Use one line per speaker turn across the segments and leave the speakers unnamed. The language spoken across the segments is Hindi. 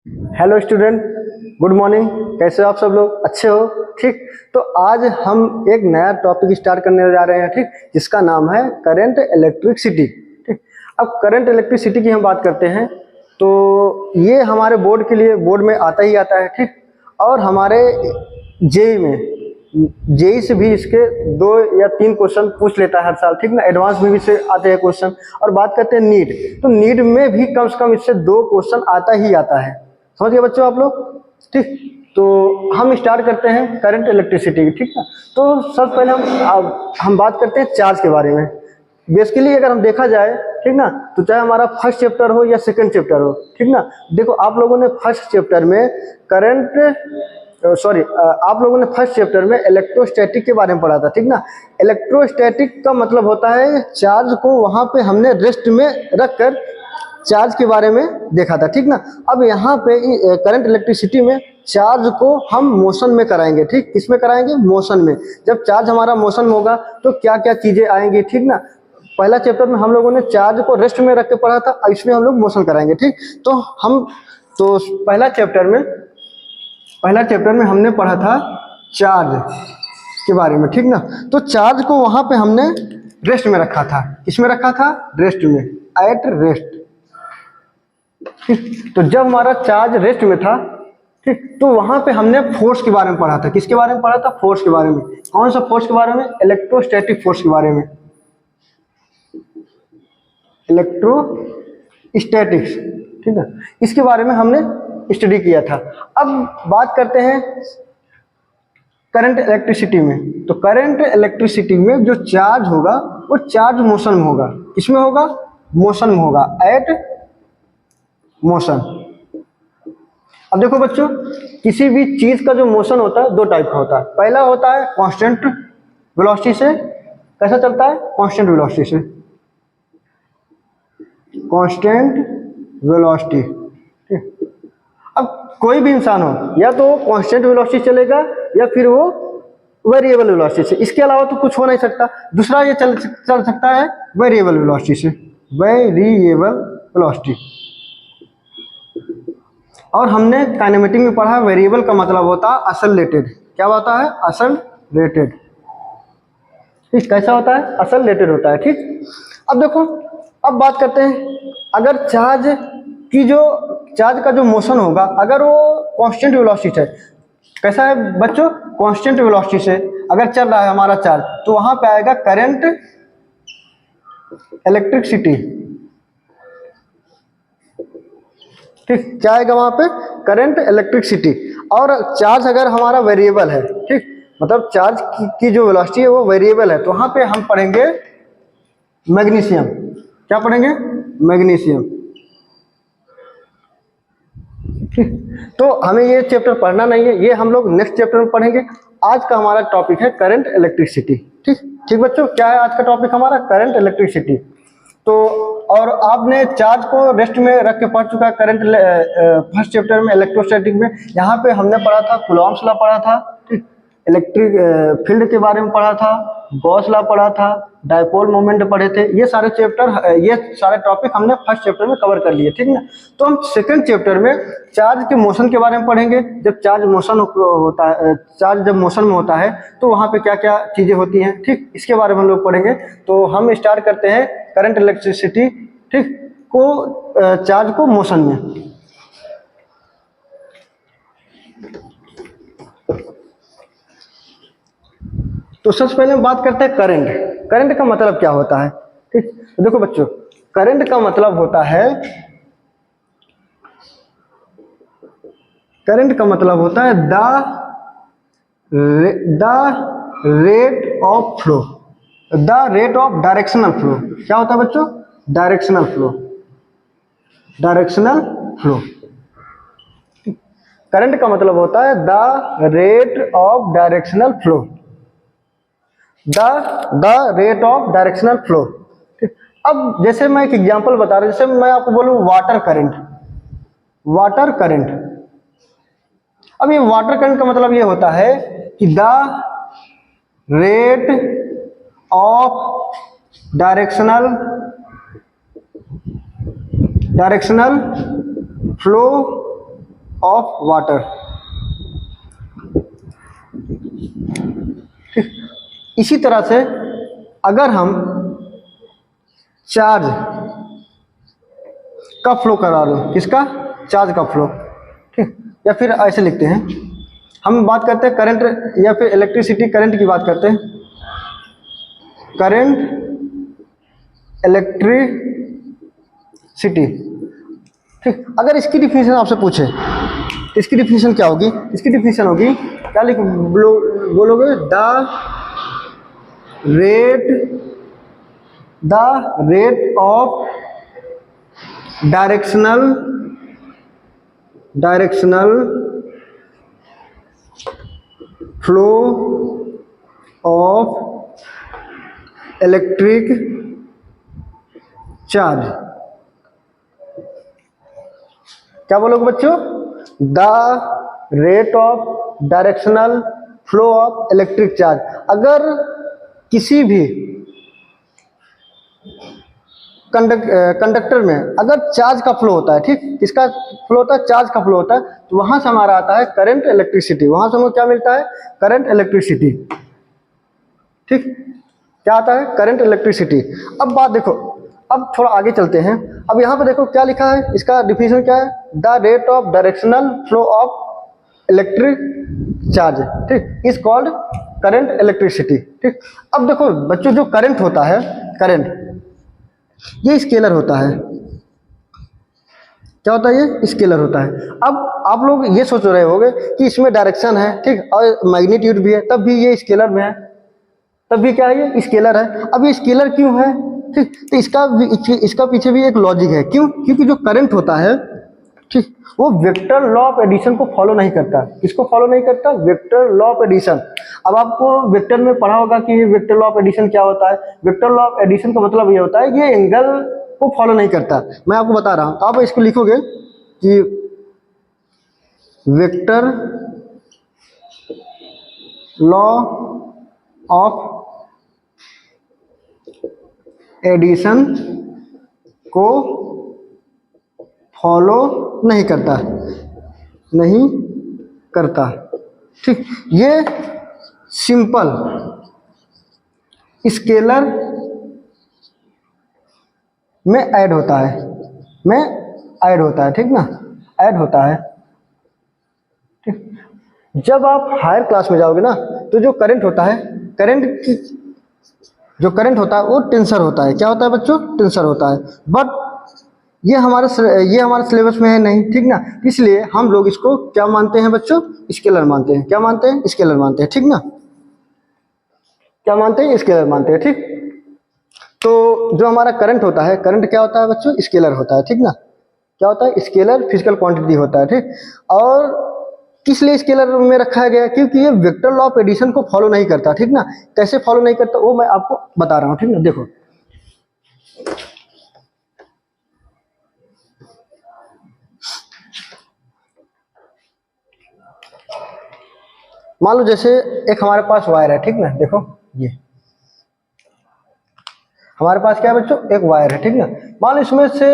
Hello student, good morning. कैसे हो आप सब लोग? अच्छे हो? ठीक। तो आज हम एक नया टॉपिक स्टार्ट करने जा रहे हैं, ठीक, जिसका नाम है करंट इलेक्ट्रिसिटी। ठीक। अब करंट इलेक्ट्रिसिटी की हम बात करते हैं तो ये हमारे बोर्ड के लिए बोर्ड में आता ही आता है, ठीक। और हमारे जेई में जेई से भी इसके 2 या 3 क्वेश्चन पूछ लेता है हर साल, ठीक ना। एडवांस में भी से आते हैं क्वेश्चन। और बात करते हैं नीट, तो नीट में भी कम से कम इससे 2 क्वेश्चन आता ही आता है। समझ गए बच्चों आप लोग? ठीक। तो हम स्टार्ट करते हैं करंट इलेक्ट्रिसिटी की, ठीक ना। तो सबसे पहले हम बात करते हैं चार्ज के बारे में। बेसिकली अगर हम देखा जाए, ठीक ना, तो चाहे हमारा फर्स्ट चैप्टर हो या सेकंड चैप्टर हो, ठीक ना। देखो आप लोगों ने फर्स्ट चैप्टर में आप लोगों ने फर्स्ट चैप्टर में इलेक्ट्रोस्टैटिक के बारे में पढ़ा था, ठीक ना। इलेक्ट्रोस्टैटिक का मतलब होता है चार्ज को वहां पे हमने रेस्ट में रखकर चार्ज के बारे में देखा था, ठीक ना। अब यहाँ पे करंट इलेक्ट्रिसिटी में चार्ज को हम मोशन में कराएंगे, ठीक। किसमें कराएंगे? मोशन में। जब चार्ज हमारा मोशन में होगा तो क्या क्या चीजें आएंगी, ठीक ना। पहला चैप्टर में हम लोगों ने चार्ज को रेस्ट में रख के पढ़ा था, इसमें हम लोग मोशन कराएंगे, ठीक। तो पहला चैप्टर में हमने पढ़ा था चार्ज के बारे में, ठीक ना। तो चार्ज को वहां पे हमने रेस्ट में रखा था। किसमें रखा था? रेस्ट में, एट रेस्ट। तो जब हमारा चार्ज रेस्ट में था, ठीक, तो वहां पे हमने फोर्स के बारे में पढ़ा था। किसके बारे में पढ़ा था? फोर्स के बारे में। कौन सा फोर्स के बारे में? इलेक्ट्रोस्टैटिक फोर्स के बारे में, इलेक्ट्रोस्टैटिक्स, ठीक है। इसके बारे में हमने स्टडी किया था। अब बात करते हैं करंट इलेक्ट्रिसिटी में। तो करंट इलेक्ट्रिसिटी में जो चार्ज होगा वो चार्ज मोशन में होगा। किसमें होगा? मोशन में होगा, एट मोशन। अब देखो बच्चों, किसी भी चीज का जो मोशन होता है 2 टाइप का होता है। पहला होता है कांस्टेंट वेलोसिटी से। कैसा चलता है? कांस्टेंट वेलोसिटी से, कांस्टेंट वेलोसिटी। अब कोई भी इंसान हो, या तो कांस्टेंट वेलोसिटी चलेगा या फिर वो वेरिएबल वेलोसिटी से। इसके अलावा तो कुछ हो नहीं सकता। दूसरा ये चल सकता है वेरिएबल वेलोसिटी से, वेरिएबल वेलोसिटी। और हमने काइनेमेटिक में पढ़ा वेरिएबल का मतलब होता है असलेटेड। क्या होता है? असलेटेड। ठीक, कैसा होता है? असलेटेड होता है, ठीक। अब देखो, अब बात करते हैं अगर चार्ज का जो मोशन होगा, अगर वो कांस्टेंट वेलोसिटी है। कैसा है बच्चों? कांस्टेंट वेलोसिटी से अगर चल रहा है हमारा चार्ज, तो वहां पे आएगा करंट इलेक्ट्रिसिटी। ठीक, क्या आएगा वहां पे? Current electricity. और चार्ज अगर हमारा वेरिएबल है, ठीक, मतलब चार्ज की जो वेलोसिटी है वो वेरिएबल है, तो वहां पे हम पढ़ेंगे मैग्नीशियम। क्या पढ़ेंगे? मैग्नीशियम। ठीक, तो हमें ये चैप्टर पढ़ना नहीं है, ये हम लोग नेक्स्ट चैप्टर में पढ़ेंगे। आज का हमारा टॉपिक है करंट इलेक्ट्रिसिटी। ठीक ठीक बच्चों, क्या है आज का टॉपिक हमारा? Current electricity. तो और आपने चार्ज को रेस्ट में रख के पढ़ चुका है करंट फर्स्ट चैप्टर में इलेक्ट्रोस्टैटिक में। यहाँ पे हमने पढ़ा था कूलॉम्स लॉ पढ़ा था, ठीक, इलेक्ट्रिक फील्ड के बारे में पढ़ा था, गॉस लॉ पढ़ा था, डायपोल मोमेंट पढ़े थे। ये सारे टॉपिक हमने फर्स्ट चैप्टर में कवर कर लिए, ठीक ना। तो हम सेकंड चैप्टर में चार्ज के मोशन के बारे में पढ़ेंगे। जब चार्ज जब मोशन में होता है तो वहाँ पे क्या क्या चीजें होती हैं, ठीक, इसके बारे में हम लोग पढ़ेंगे। तो हम स्टार्ट करते हैं करंट इलेक्ट्रिसिटी, ठीक, चार्ज को मोशन में। तो सबसे पहले हम बात करते हैं करंट। करंट का मतलब क्या होता है? ठीक, तो देखो बच्चों, करंट का मतलब होता है the rate of flow, the rate of directional flow. क्या होता है बच्चों? Directional flow, directional flow. Current का मतलब होता है the rate of directional flow, the rate of directional flow. अब जैसे मैं एक एग्जांपल बता रहा हूं, जैसे मैं आपको बोलूं वाटर करंट, वाटर करंट। अब ये वाटर करंट का मतलब ये होता है कि the rate of directional flow of water. ठीक, इसी तरह से अगर हम चार्ज का फ्लो करा लो, किसका, चार्ज का फ्लो, ठीक, या फिर ऐसे लिखते हैं, हम बात करते हैं करंट या फिर इलेक्ट्रिसिटी करंट की बात करते हैं, करंट इलेक्ट्रिसिटी। ठीक, अगर इसकी डिफिनीशन आपसे पूछे, इसकी डिफिनीशन क्या होगी, इसकी डिफिनीशन होगी क्या, लिख बोलोगे, the rate of directional flow of electric charge. क्या बोलोगे बच्चों, the rate of directional flow of electric charge. अगर किसी भी कंडक्टर में अगर चार्ज का फ्लो होता है, ठीक, किसका फ्लो होता है, चार्ज का फ्लो होता है, तो वहां से हमारा आता है करंट इलेक्ट्रिसिटी, वहां से हमें क्या मिलता है, करंट इलेक्ट्रिसिटी। ठीक, क्या आता है, करंट इलेक्ट्रिसिटी। अब बात देखो, अब थोड़ा आगे चलते हैं। अब यहाँ पे देखो क्या लिखा है, इसका डिफिनीशन क्या है, the rate of directional flow of electric charge, ठीक, इज कॉल्ड करंट इलेक्ट्रिसिटी। ठीक, अब देखो बच्चों, जो करंट होता है, करंट ये स्केलर होता है। क्या होता है, ये स्केलर होता है। अब आप लोग ये सोच रहे होंगे कि इसमें डायरेक्शन है, ठीक, और मैग्नीट्यूड भी है, तब भी ये स्केलर में है, तब भी क्या है, ये स्केलर है। अब ये स्केलर क्यों है, ठीक, तो इसका पीछे भी एक लॉजिक है। क्यों, क्योंकि जो करंट होता है, ठीक, वो वेक्टर लॉ ऑफ एडिशन को फॉलो नहीं करता। किसको फॉलो नहीं करता, वेक्टर लॉ ऑफ एडिशन। अब आपको वेक्टर में पढ़ा होगा कि वेक्टर लॉ ऑफ एडिशन क्या होता है। वेक्टर लॉ ऑफ एडिशन का मतलब ये होता है, ये एंगल को फॉलो नहीं करता। मैं आपको बता रहा हूं, तो आप इसको लिखोगे कि वेक्टर लॉ ऑफ एडिशन को फॉलो नहीं करता, नहीं करता। ठीक, ये सिंपल स्केलर में ऐड होता है, ठीक ना, ऐड होता है। ठीक, जब आप हायर क्लास में जाओगे ना, तो जो करंट होता है, जो करंट होता है वो टेंसर होता है। क्या होता है बच्चों, टेंसर होता है। बट ये हमारे सिलेबस में है नहीं, ठीक ना, इसलिए हम लोग इसको क्या मानते हैं बच्चों, स्केलर मानते हैं। क्या मानते हैं, स्केलर मानते हैं, ठीक ना, क्या मानते हैं, स्केलर मानते हैं। ठीक, तो जो हमारा करंट होता है, करंट क्या होता है बच्चों, स्केलर होता है, ठीक ना, क्या होता है, स्केलर फिजिकल क्वांटिटी होता है। ठीक, और किस लिए स्केलर में रखा गया, क्योंकि ये वेक्टर लॉ ऑफ एडिशन को फॉलो नहीं करता। ठीक ना, कैसे फॉलो नहीं करता वो मैं आपको बता रहा हूं, ठीक ना। देखो, मान लो जैसे एक हमारे पास वायर है, ठीक ना, देखो ये हमारे पास क्या है बच्चों, एक वायर है, ठीक ना। मान लो इसमें से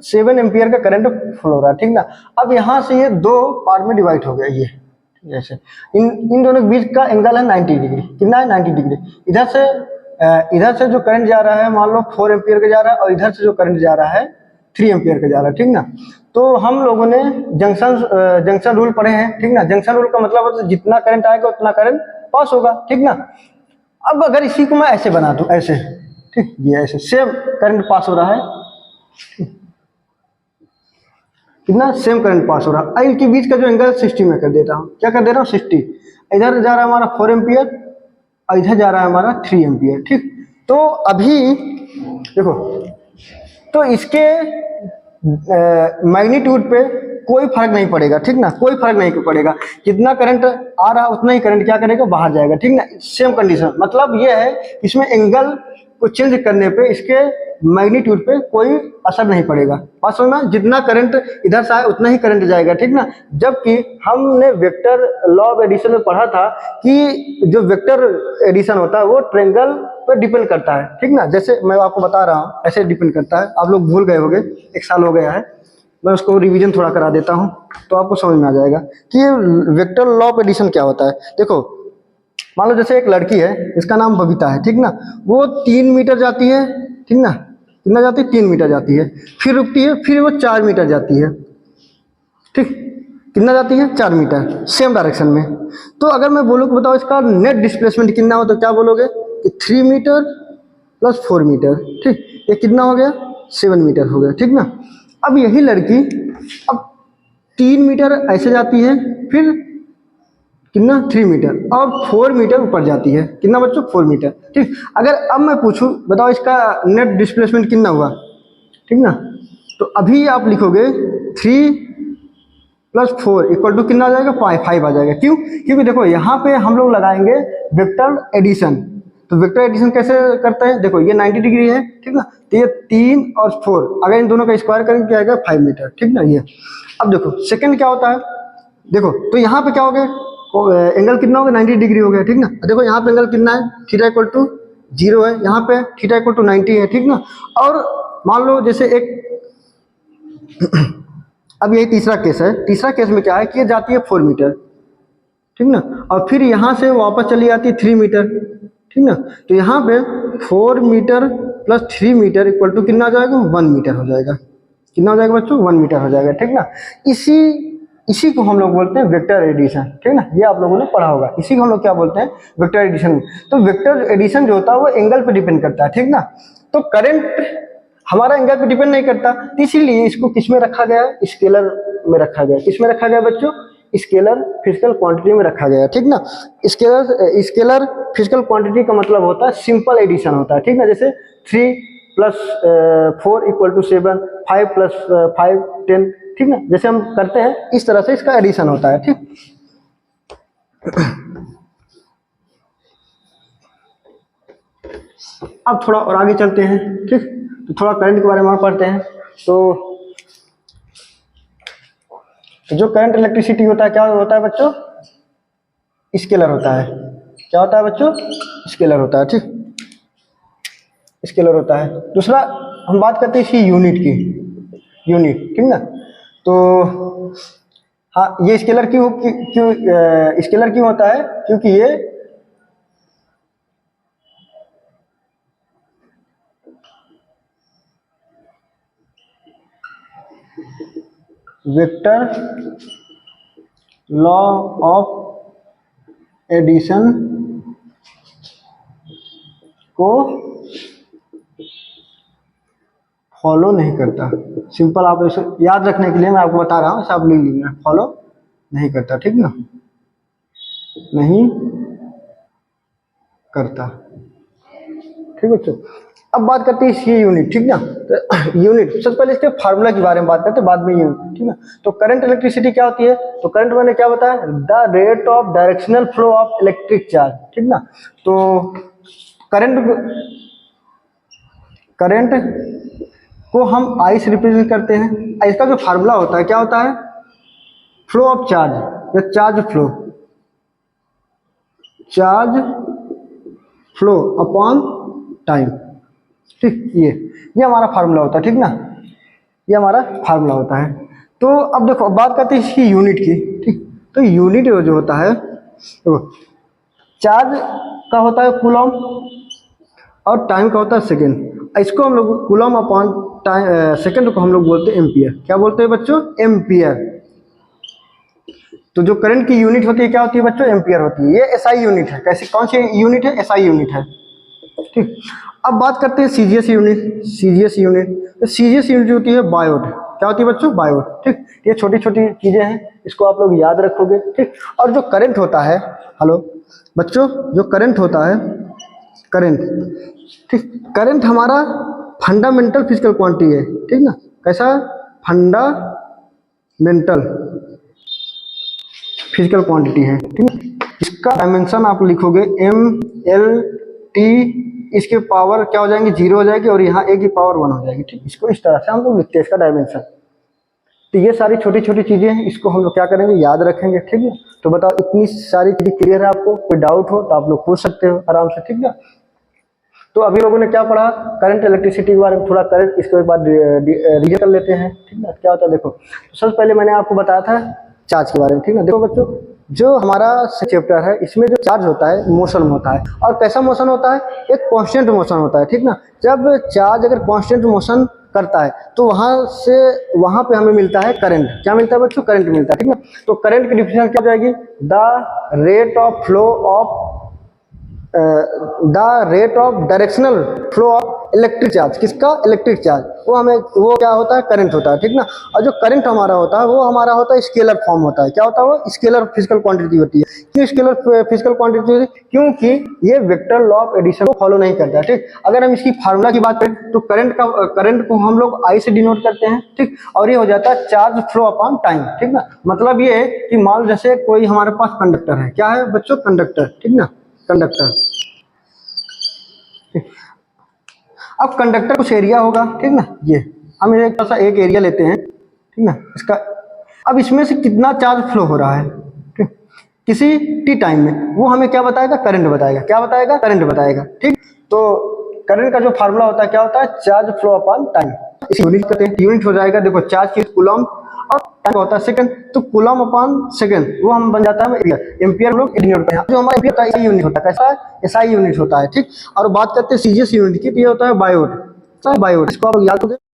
7 एम्पियर का करंट फ्लो हो रहा है, ठीक ना। अब यहाँ से ये दो पार्ट में डिवाइड हो गया, ये जैसे इन दोनों के बीच का एंगल है 90 डिग्री। कितना है, 90 डिग्री। इधर से जो करंट जा रहा है मान लो 4 एम्पियर का जा रहा है, और इधर से जो करंट जा रहा है 3 एम्पियर का जा रहा है, ठीक ना। तो हम लोगों ने जंक्शन रूल पढ़े हैं, ठीक ना। जंक्शन रूल का मतलब है जितना करंट आएगा उतना करंट पास होगा, ठीक ना। अब अगर इसी को मैं ऐसे बना दूं, ऐसे, ठीक, ये ऐसे सेम करंट पास हो रहा है, कितना, सेम करंट पास हो रहा है। इनके बीच का जो एंगल 60 में कर देता हूँ। क्या कर दे रहा हूँ, 60। इधर जा रहा है हमारा 4 एम्पियर और इधर जा रहा है हमारा 3 एम्पियर। ठीक, तो अभी देखो, तो इसके मैग्नीट्यूड पे कोई फर्क नहीं पड़ेगा, ठीक ना, कोई फर्क नहीं पड़ेगा। जितना करंट आ रहा उतना ही करंट क्या करेगा, बाहर जाएगा, ठीक ना। सेम कंडीशन, मतलब ये है इसमें एंगल को चेंज करने पे इसके मैग्नीट्यूड पे कोई असर नहीं पड़ेगा। बात समझ में, जितना करंट इधर से आए उतना ही करंट जाएगा, ठीक ना। जबकि हमने वेक्टर लॉ ऑफ एडिशन में पढ़ा था कि जो वेक्टर एडिशन होता है वो ट्रायंगल पे डिपेंड करता है, ठीक ना। जैसे मैं आपको बता रहा हूँ, ऐसे डिपेंड करता है। आप लोग भूल गए होंगे, 1 साल हो गया है, मैं उसको रिवीजन थोड़ा करा देता हूँ तो आपको समझ में आ जाएगा कि ये वेक्टर लॉ ऑफ एडिशन क्या होता है। देखो मान लो जैसे एक लड़की है, इसका नाम बबीता है, ठीक ना, वो 3 मीटर जाती है, ठीक ना, कितना जाती है 3 मीटर जाती है, फिर रुकती है, फिर वो 4 मीटर जाती है, ठीक, कितना जाती है 4 मीटर सेम डायरेक्शन में। तो अगर मैं बोलूँ कि बताओ इसका नेट डिस्प्लेसमेंट कितना हो, तो क्या बोलोगे कि 3 मीटर प्लस 4 मीटर, ठीक, ये कितना हो गया 7 मीटर हो गया, ठीक ना। अब यही लड़की अब 3 मीटर ऐसे जाती है, फिर कितना 3 मीटर और 4 मीटर ऊपर जाती है, कितना बच्चों 4 मीटर, ठीक। अगर अब मैं पूछूं बताओ इसका नेट डिस्प्लेसमेंट कितना हुआ, ठीक ना, तो अभी आप लिखोगे 3 प्लस 4 इक्वल टू कितना आ जाएगा 5 आ जाएगा। क्यों? क्योंकि देखो यहाँ पे हम लोग लगाएंगे वेक्टर एडिशन। तो वेक्टर एडिशन कैसे करते हैं, देखो ये 90 डिग्री है, ठीक ना, तो ये 3 और 4 अगर इन दोनों का स्क्वायर करेंगे क्या आएगा 5 मीटर, ठीक ना। ये अब देखो सेकंड क्या होता है, देखो तो यहाँ पे क्या हो गया एंगल कितना हो गया 90 डिग्री हो गया, ठीक ना। देखो यहाँ पे एंगल कितना है थीटा इक्वल टू 0 है, यहाँ पे थीटा इक्वल टू 90 है, ठीक ना। और मान लो जैसे एक अब यही तीसरा केस है, तीसरा केस में क्या है कि ये जाती है 4 मीटर, ठीक ना, और फिर यहाँ से वापस चली जाती है 3 मीटर, ठीक ना। तो यहाँ पे 4 metre plus 3 metre equal to कितना आ जाएगा 1 मीटर हो जाएगा, कितना हो जाएगा बच्चों 1 मीटर हो जाएगा, ठीक ना। इसी को हम लोग बोलते हैं वेक्टर एडिशन, ठीक ना, ये आप लोगों ने पढ़ा होगा। इसी को हम लोग क्या बोलते हैं वेक्टर एडिशन। तो वेक्टर एडिशन जो होता है वो एंगल पे डिपेंड करता है, ठीक ना। तो करंट हमारा एंगल पे डिपेंड नहीं करता, तो इसीलिए इसको किस में रखा गया है, स्केलर में रखा गया। किस में रखा गया बच्चों, स्केलर फिजिकल क्वांटिटी में रखा गया है, ठीक ना। स्केलर फिजिकल क्वांटिटी का मतलब होता है सिंपल एडिशन होता है, ठीक ना। जैसे 3 प्लस 4 इक्वल टू 7, 5 प्लस 5 10, ठीक ना, जैसे हम करते हैं इस तरह से इसका एडिशन होता है, ठीक। अब थोड़ा और आगे चलते हैं, ठीक, तो थोड़ा करंट के बारे में पढ़ते हैं। तो जो करंट इलेक्ट्रिसिटी होता है क्या होता है बच्चों, स्केलर होता है। क्या होता है बच्चों, स्केलर होता है, ठीक, स्केलर होता है। दूसरा हम बात करते हैं इसकी यूनिट की, यूनिट, ठीक ना। तो हाँ ये स्केलर क्यों स्केलर क्यों होता है, क्योंकि ये वेक्टर लॉ ऑफ एडिशन को फॉलो नहीं करता। सिंपल आप इसे याद रखने के लिए मैं आपको बता रहा हूँ, आप लिख लीजिए, फॉलो नहीं करता, ठीक ना, नहीं करता, ठीक बच्चों। अब बात करते हैं इसकी यूनिट, ठीक ना। तो यूनिट सबसे पहले इसके फार्मूला के बारे में बात करते हैं, बाद में यूनिट, ठीक ना। तो करंट इलेक्ट्रिसिटी क्या होती है, तो करंट मैंने क्या बताया, the rate of directional flow of electric charge, ठीक ना। तो करंट को हम आई से रिप्रेजेंट करते हैं। इसका जो फार्मूला होता है क्या होता है, फ्लो ऑफ चार्ज या चार्ज फ्लो अपॉन टाइम, ठीक। ये हमारा फार्मूला होता है, ठीक ना, ये हमारा फार्मूला होता है। तो अब देखो अब बात करते हैं इसकी यूनिट की, ठीक। तो यूनिट जो होता है, देखो चार्ज का होता है कूलम और टाइम का होता है सेकेंड। इसको हम लोग कूलम अपॉन टाइम सेकेंड को हम लोग बोलते हैं एम्पियर। क्या बोलते हैं बच्चों, एम्पियर। तो जो करंट की यूनिट होती है क्या होती है बच्चों, एम्पियर होती है। ये एसआई यूनिट है। कैसी कौन सी यूनिट है, एसआई यूनिट है, ठीक। अब बात करते हैं सीजीएस यूनिट। तो सीजीएस यूनिट होती है बायोट। क्या होती है बच्चों, बायोट, ठीक। ये छोटी छोटी चीजें हैं, इसको आप लोग याद रखोगे, ठीक। और जो करंट होता है, हेलो बच्चों, जो करंट होता है, करंट, ठीक, करंट हमारा फंडामेंटल फिजिकल क्वांटिटी है, ठीक ना। कैसा, फंडामेंटल फिजिकल क्वांटिटी है, ठीक। इसका डायमेंशन आप लिखोगे MLT, इसके पावर क्या हो जाएंगे 0 हो जाएगी और यहाँ A की पावर 1 हो जाएगी, ठीक। इसको इस तरह से हम लोग लिखते हैं इसका डायमेंशन। तो ये सारी छोटी छोटी चीजें हैं, इसको हम लोग क्या करेंगे, याद रखेंगे, ठीक है। तो बताओ इतनी सारी चीजें क्लियर है आपको, कोई डाउट हो तो आप लोग पूछ सकते हो आराम से, ठीक है। तो अभी लोगों ने क्या पढ़ा, करंट इलेक्ट्रिसिटी के बारे में थोड़ा करंट, इसको एक बार रिविजन कर लेते हैं, ठीक ना। क्या होता है देखो, तो सबसे पहले मैंने आपको बताया था चार्ज के बारे में, ठीक ना। देखो बच्चों, जो हमारा चैप्टर है इसमें जो चार्ज होता है मोशन में होता है, और कैसा मोशन होता है, एक कांस्टेंट मोशन होता है, ठीक ना। जब चार्ज अगर कांस्टेंट मोशन करता है तो वहां पे हमें मिलता है करंट। क्या मिलता है बच्चों, करंट मिलता है, ठीक ना। तो करंट की डिफिनेशन क्या हो जाएगी, the rate of flow of the rate of directional flow of electric charge. किसका, इलेक्ट्रिक चार्ज, वो क्या होता है, करंट होता है, ठीक ना। और जो करंट हमारा होता है वो हमारा होता है स्केलर फॉर्म होता है। क्या होता है, वो स्केलर फिजिकल क्वांटिटी होती है। क्यों स्केलर फिजिकल क्वांटिटी होती है, क्योंकि ये वेक्टर लॉ ऑफ एडिशन को फॉलो नहीं करता है, ठीक। अगर हम इसकी फार्मूला की बात करें तो करंट को हम लोग आई से डिनोट करते हैं, ठीक। और ये हो जाता है चार्ज फ्लो अपॉन टाइम, ठीक ना। मतलब ये है कि मान जैसे कोई हमारे पास कंडक्टर है, क्या है बच्चों, कंडक्टर, ठीक ना, कंडक्टर। अब कंडक्टर कुछ एरिया होगा, ठीक ना, ये हम एक एरिया लेते हैं, ठीक ना, इसका। अब इसमें से कितना चार्ज फ्लो हो रहा है, ठीक, किसी टी टाइम में, वो हमें क्या बताएगा, करंट बताएगा। क्या बताएगा, करंट बताएगा, ठीक। तो करंट का जो फार्मूला होता है क्या होता है, चार्ज फ्लो अपॉन टाइम। इस यूनिट करते हैं, यूनिट हो जाएगा, देखो चार्ज की कूलम और टाइम होता है सेकंड, तो कूलम अपॉन सेकंड वो हम बन जाता है एम्पियर। लोग यूनिट होता है, जो हमारा एम्पियर होता है SI यूनिट होता है, कैसा है, SI यूनिट होता है, ठीक। और बात करते हैं सीजीएस यूनिट की, तो ये होता है बायोट, बायोट, इसको आप याद करें।